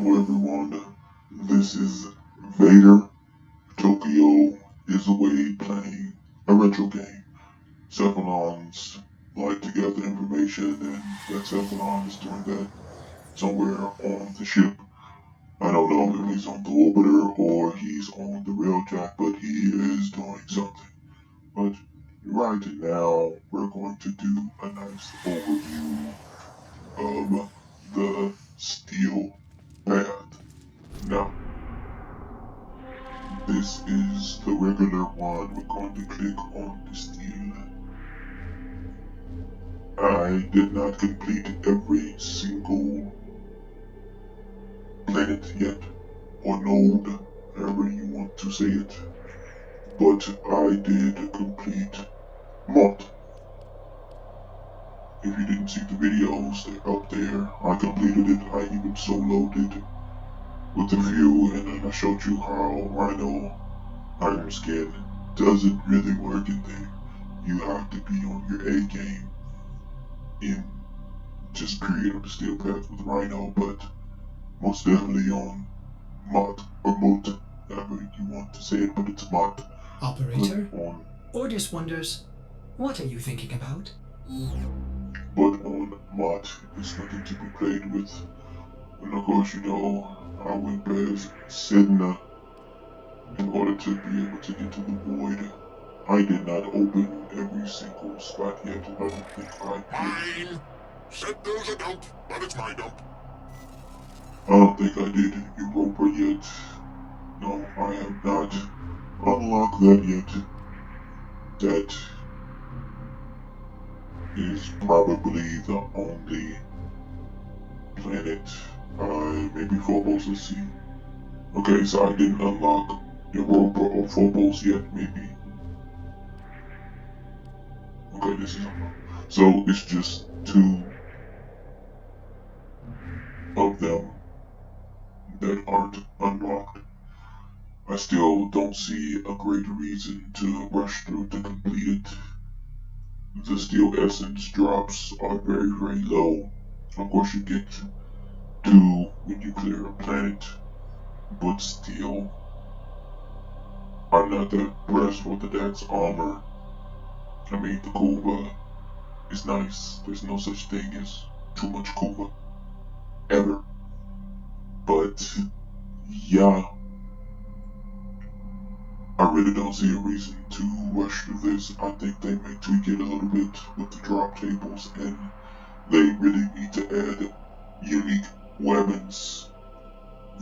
Hello everyone, this is Vader. Tokyo is away playing a retro game. Cephalons like to gather information and that Cephalon is doing that somewhere on the ship. I don't know if he's on the orbiter or he's on the railjack, but he is doing something. But right now, we're going to do a nice overview of the steel path. Now, this is the regular one. We're going to click on the steel. I did not complete every single planet yet, or node, however you want to say it, but I did complete Mott. If you didn't see the videos, they're up there. I completed it. I even soloed it with a few, and then I showed you how Rhino Iron Skin doesn't really work in there. You have to be on your A game in just period of the steel path with Rhino, but most definitely on Mott or Moot, however you want to say it, but it's Mott. Operator, Ordis wonders, what are you thinking about? But on Mott, it's nothing to be played with. And of course, you know, I went past Sedna in order to be able to get to the void. I did not open every single spot yet. I don't think I did. Fine. Said there's a dump, but it's my dump. I don't think I did Europa yet. No, I have not unlocked that yet. That is probably the only planet. Maybe Phobos, let's see. Okay, so I didn't unlock Europa or Phobos yet, maybe. Okay, this is unlocked. So it's just two of them that aren't unlocked. I still don't see a great reason to rush through to complete it. The steel essence drops are very, very low. Of course, you get two when you clear a planet, but still, I'm not that impressed with the dad's armor. I mean, the Kuva is nice. There's no such thing as too much Kuva. Ever. But, yeah, I really don't see a reason to rush through this. I think they may tweak it a little bit with the drop tables, and they really need to add unique weapons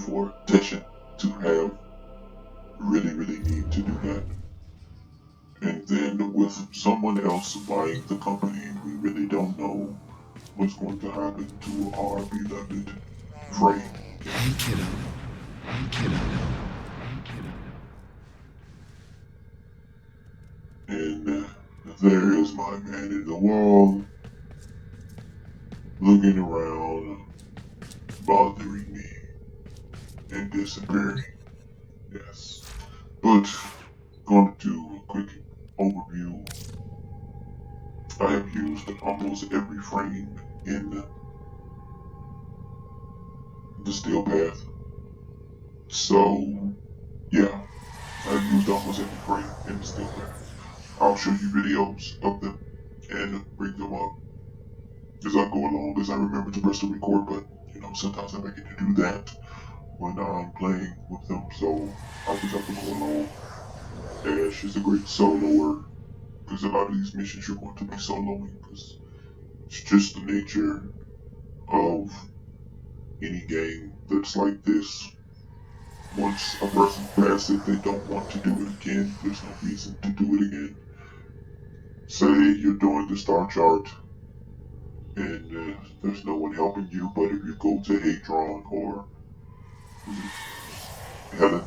for Teshin to have. Really need to do that. And then with someone else buying the company, we really don't know what's going to happen to our beloved Frame. Hey kiddo. Hey kiddo. And there is my man in the wall, looking around, bothering me, and disappearing. Yes. But, going to do a quick overview. I have used almost every frame in the steel path. So, yeah, I've used almost every frame in the steel path. I'll show you videos of them and bring them up as I go along, as I remember to press the record button. You know, sometimes I forget to do that when I'm playing with them, so I just have to go along. Ash is a great soloer, because a lot of these missions you're going to be soloing, because it's just the nature of any game that's like this. Once a person passes it, they don't want to do it again. There's no reason to do it again. Say you're doing the star chart, and there's no one helping you, but if you go to Hadron or Helen,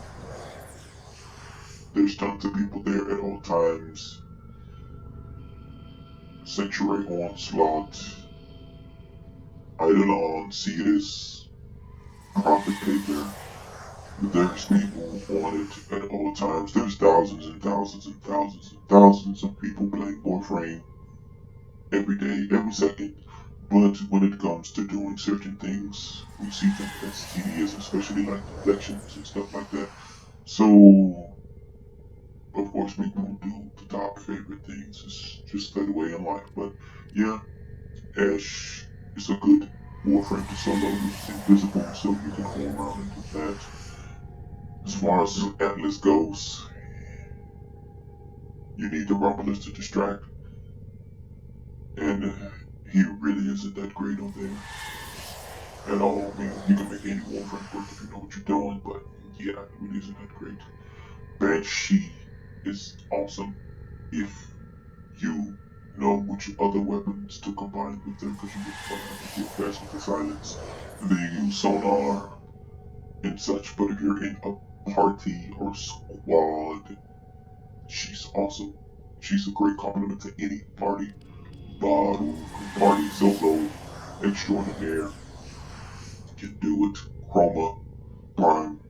there's tons of people there at all times. Sanctuary Onslaught, Eidolon, Cetus, Prophet Paper. There's people on it at all times. There's thousands and thousands and thousands and thousands of people playing Warframe every day, every second. But when it comes to doing certain things, we see them as tedious, especially like elections and stuff like that. So, of course, people do the top favorite things. It's just that way in life. But yeah, Ash is a good Warframe to solo with Invisible, so you can go around and do that. As far as Atlas goes, you need the Rumblers to distract, and he really isn't that great on there at all. I mean, you can make any Warframe work if you know what you're doing, but yeah, it really isn't that great. Banshee is awesome if you know which other weapons to combine with them, because you would have to get fast with the silence, and then you use sonar and such. But if you're in a party or squad, she's awesome. She's a great complement to any party, bottle, party solo, extraordinaire. Can do it. Chroma, Prime.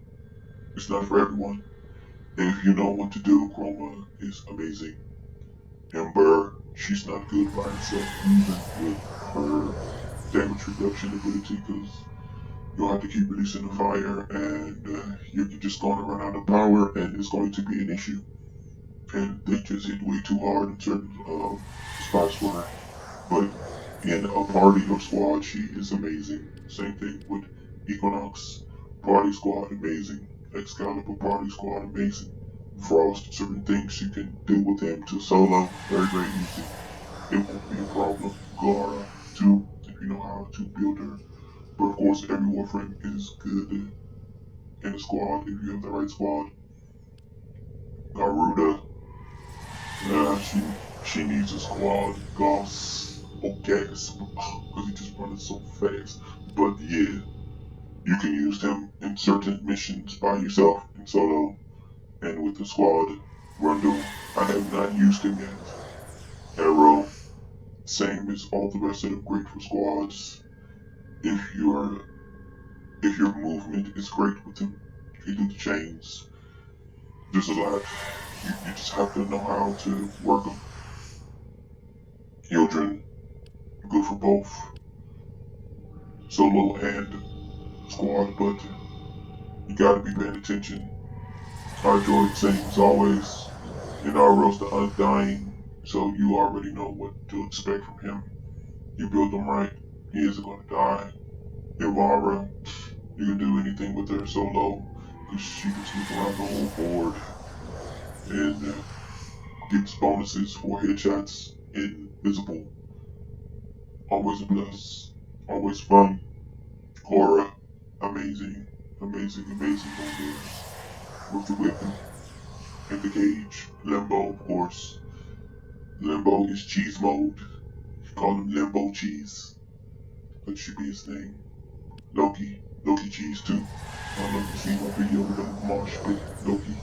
It's not for everyone. If you know what to do, Chroma is amazing. Ember, she's not good by herself, even with her damage reduction ability, because you'll have to keep releasing the fire, and you're just going to run out of power, and it's going to be an issue. And they just hit way too hard in certain spots for her. But in a party or squad, she is amazing. Same thing with Equinox. Party squad, amazing. Excalibur party squad, amazing. Frost, certain things you can do with him to solo, very, very easy. It won't be a problem. Gara, too, if you know how to build her. But of course, every Warframe is good in a squad if you have the right squad. Garuda, she needs a squad. Goss, gas, because he just runs so fast. But yeah, you can use him in certain missions by yourself in solo and with the squad. Rundle, I have not used him yet. Arrow, same as all the rest of them, great for squads. If your if your movement is great with him, if you do the chains, there's a lot. You just have to know how to work them. Children, good for both solo and squad, but you gotta be paying attention. Our droid, same as always. In our roast the Undying, so you already know what to expect from him. You build him right, he isn't gonna die. Ivara, you can do anything with her solo, because she can sneak around the whole board and gives bonuses for headshots. Invisible, always a plus, always fun. Cora, amazing, amazing, amazing on there with the weapon and the cage. Limbo, of course. Limbo is cheese mode. Call him Limbo Cheese. That should be his name. Loki Cheese too. I don't know if you see my video with the Marsh, but Loki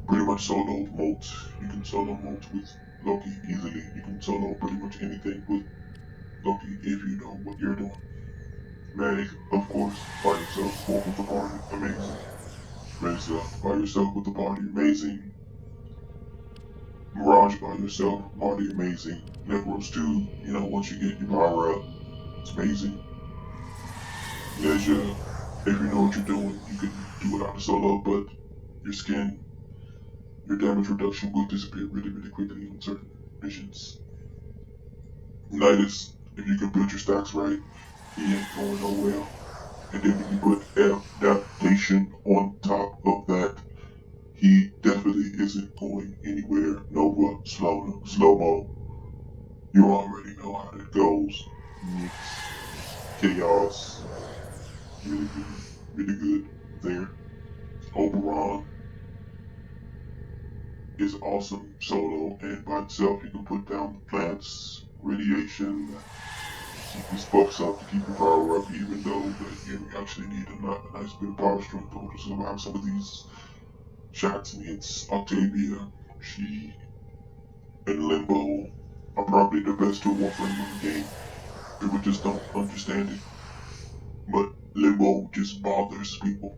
pretty much solo Molt. You can solo Molt with Loki easily. You can solo pretty much anything with Loki if you know what you're doing. Meg, of course, by yourself or with the party, amazing. Reza, by yourself with the party, amazing. Mirage by yourself, party, amazing. Necros too, you know, once you get your power up, it's amazing. Leisure, if you know what you're doing, you can do it out of solo, but your skin, your damage reduction will disappear really, really quickly on certain missions. Nidus, if you can build your stacks right, he ain't going nowhere. And then if you put adaptation on top of that, he definitely isn't going anywhere. Nova, slow-mo, you already know how that goes. Nyx, Chaos, really good there. Oberon is awesome solo and by itself. You can put down the plants, radiation, keep these buffs up to keep your power up, even though that you actually need a nice bit of power strength in order to survive some of these shots and hits. Octavia, she and Limbo are probably the best two Warframe in the game. People just don't understand it. But Limbo just bothers people.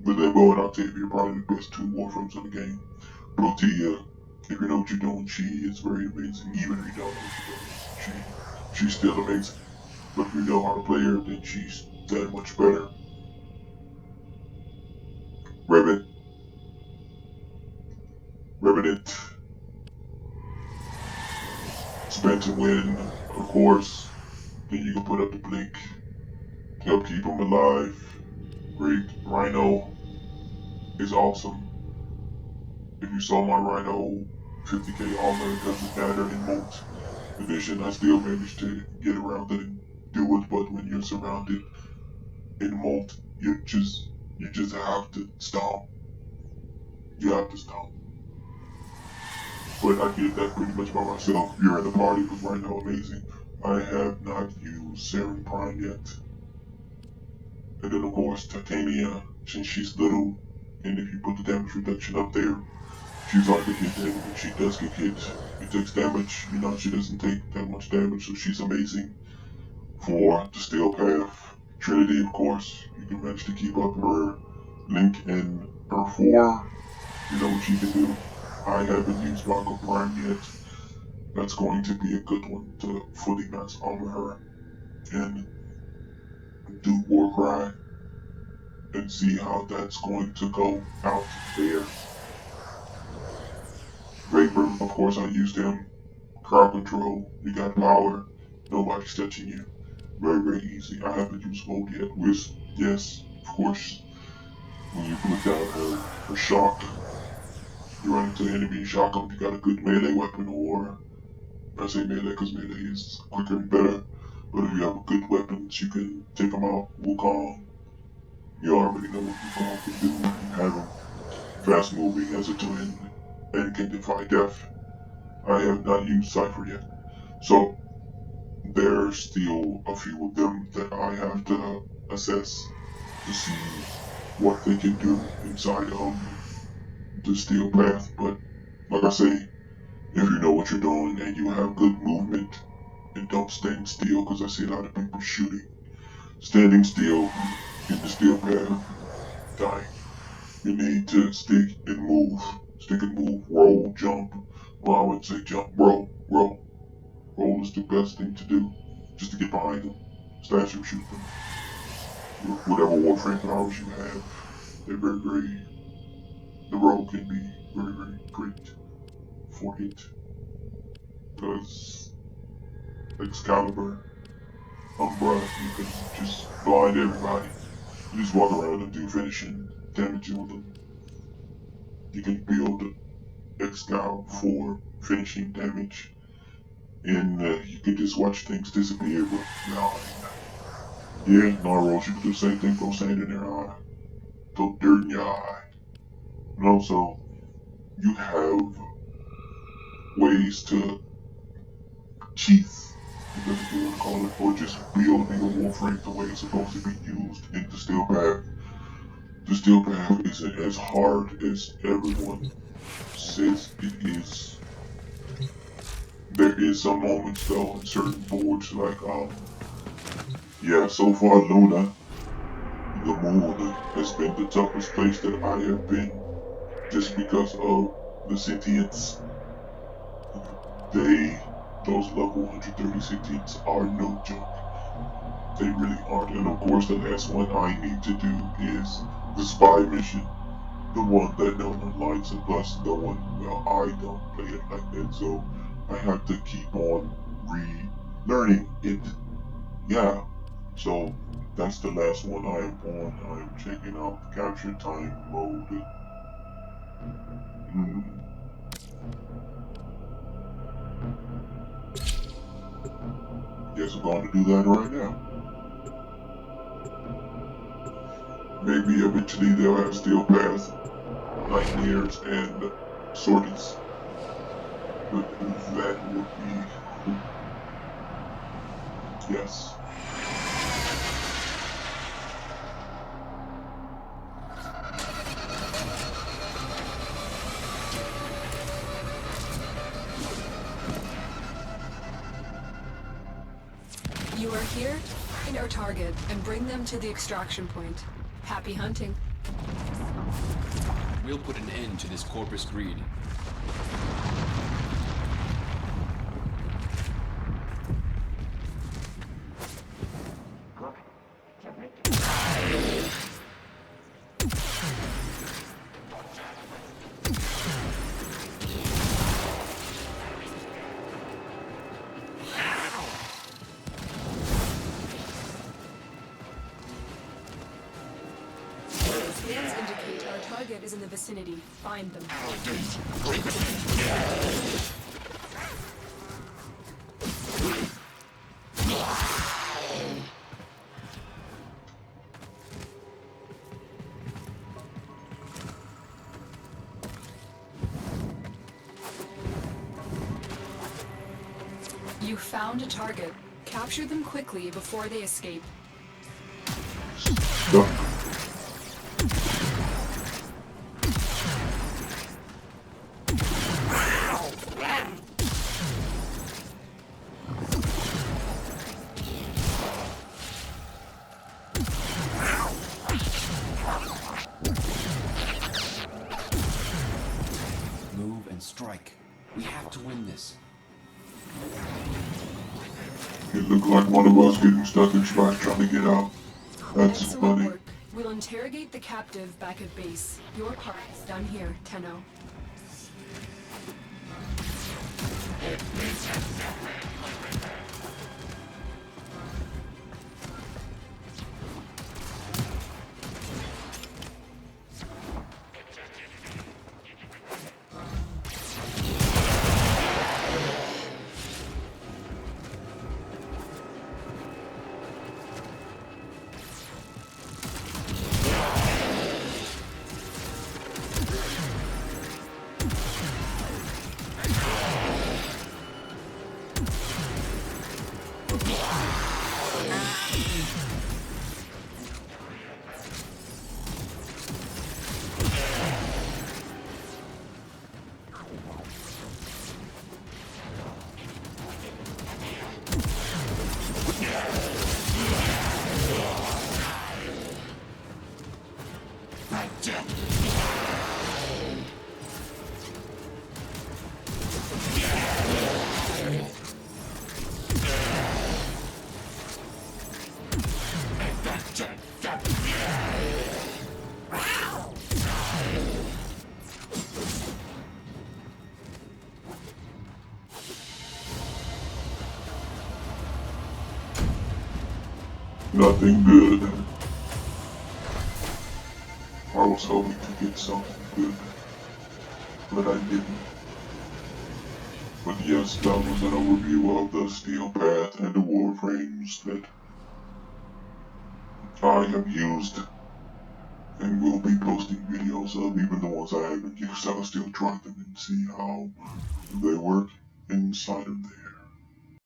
But Limbo and Octavia are probably the best two Warframes in the game. Protea, if you know what you're doing, she is very amazing. Even if you don't know what you're doing, she's still amazing. But if you know how to play her, then she's that much better. Revenant. Spend to win, of course. Then you can put up the blink. Help keep him alive. Great. Rhino is awesome. If you saw my Rhino 50k armor, it doesn't matter in Molt division. I still managed to get around it and do it, but when you're surrounded in Molt, you just have to stomp. You have to stomp. But I did that pretty much by myself. You're in the party with Rhino amazing. I have not used Saren Prime yet. And then of course Titania, since she's little, and if you put the damage reduction up there, she's hard to hit, and when she does get hit, it takes damage. You know, she doesn't take that much damage, so she's amazing. For the Steel Path, Trinity of course, you can manage to keep up her Link and her 4. You know what she can do. I haven't used Marco Prime yet. That's going to be a good one to fully max armor her and do Warcry and see how that's going to go out there. Vapor, of course I used him. Crowd control, you got power, nobody's touching you. Very, very easy. I haven't used Volt yet. Wisp, yes, of course. When you put down her shock, you run into the enemy and shock them. You got a good melee weapon, or I say melee because melee is quicker and better. But if you have a good weapons, you can take them out. Wukong, you already know what Wukong can do. You have him fast moving as a twin and can defy death. I have not used Cypher yet. So there's still a few of them that I have to assess to see what they can do inside of the Steel Path. But like I say, if you know what you're doing and you have good movement, and don't stand still, because I see a lot of people shooting. Standing still in the Steel Path, dying. You need to stick and move. Stick and move. Roll, jump. Well, I wouldn't say jump. Roll. Roll is the best thing to do. Just to get behind them. Stash them, shoot them. Whatever Warframe powers you have, they're very, very... The roll can be very, very great for it. Because Excalibur, Umbra, you can just blind everybody. You just walk around and do finishing damage on them. You can build Excal for finishing damage. And you can just watch things disappear with blind. Yeah, Narwhals, you can do the same thing, throw sand in their eye. Throw dirt in your eye. And also, you have ways to cheat, if that's what you want to call it, or just build your Warframe the way it's supposed to be used in the Steel Path. The Steel Path isn't as hard as everyone says it is. There is some moments though in certain boards like yeah, so far Luna, the moon has been the toughest place that I have been just because of the sentience. Those level 130 sentients are no joke. They really aren't. And of course the last one I need to do is the spy mission. The one that no one likes, and plus no one, well, I don't play it like that, so I have to keep on relearning it. Yeah, so that's the last one I am on. I am checking out the capture time mode. Guess I'm going to do that right now. Maybe eventually they'll have Steel Path, Nightmares, and Sorties. But that would be... Yes. You are here? Find our target and bring them to the extraction point. Happy hunting. We'll put an end to this corpus greed. target is in the vicinity. Find them. You found a target. Capture them quickly before they escape. Stuck. Move and strike. We have to win this. It looked like one of us getting stuck in spots trying to get out. That's Excellent funny. work. We'll interrogate the captive back at base. Your part is done here, Tenno. Nothing good. I was hoping to get something good, but I didn't. But yes, that was an overview of the Steel Path and the Warframes that I have used and will be posting videos of. Even the ones I haven't used, I'll still try them and see how they work inside of there.